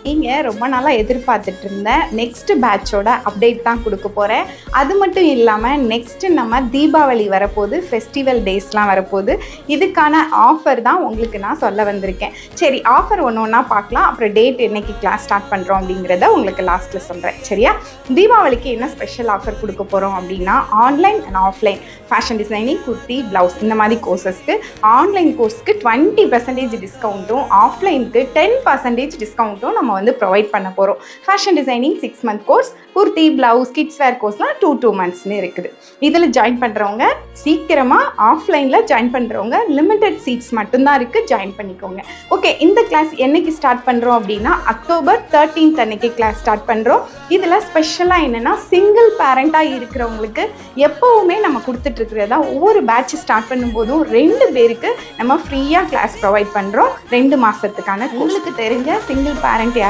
நீங்கள் ரொம்ப நாளாக எதிர்பார்த்துட்டு இருந்த நெக்ஸ்ட் பேட்சோட அப்டேட் தான் கொடுக்க போகிறேன். அது மட்டும் இல்லாமல் நெக்ஸ்ட்டு நம்ம தீபாவளி வரப்போகுது, ஃபெஸ்டிவல் டேஸ்லாம் வரப்போகுது. இதுக்கான ஆஃபர் தான் உங்களுக்கு நான் சொல்ல வந்திருக்கேன். சரி, ஆஃபர் ஒன்று ஒன்றா பார்க்கலாம். அப்புறம் டேட் என்னைக்கு கிளாஸ் ஸ்டார்ட் பண்ணுறோம் அப்படிங்கிறத உங்களுக்கு லாஸ்ட்டில் சொல்கிறேன். சரியா? தீபாவளிக்கு என்ன ஸ்பெஷல் ஆஃபர் கொடுக்க போகிறோம் அப்படின்னா, online and offline fashion designing, kurti, blouse இந்த மாதிரி கோர்சஸ்க்கு ஆன்லைன் கோர்ஸ்க்கு 20% டிஸ்கவுண்ட்டும், ஆஃப்லைனுக்கு 10% டிஸ்கவுண்ட்டும் நம்ம ப்ரொவைட் பண்ண போகிறோம். Fashion designing 6 month course, kurti, blouse, kids wear கோர்ஸ்லாம் 2 மந்த்ஸ்னு இருக்குது. இதில் ஜாயின் பண்ணுறவங்க சீக்கிரமாக, ஆஃப்லைனில் ஜாயின் பண்ணுறவங்க லிமிட்டட் சீட்ஸ் மட்டும்தான் இருக்குது, ஜாயின் பண்ணிக்கோங்க. ஓகே, இந்த கிளாஸ் என்னைக்கு ஸ்டார்ட் பண்ணுறோம் அப்படின்னா, அக்டோபர் 13 அன்னைக்கு கிளாஸ் ஸ்டார்ட் பண்ணுறோம். இதில் ஸ்பெஷலாக என்னென்னா, சிங்கிள் பேரண்ட்டாக இருக்கிறவங்களுக்கு எப்போவுமே நம்ம கொடுத்துட்ருக்கிறதா, ஒவ்வொரு பேட்ச் ஸ்டார்ட் பண்ணும்போதும் 2 பேருக்கு நம்ம ஃப்ரீயாக கிளாஸ் ப்ரொவைட் பண்ணுறோம். 2 மாதத்துக்கான. உங்களுக்கு தெரிஞ்ச சிங்கிள் பேரண்ட்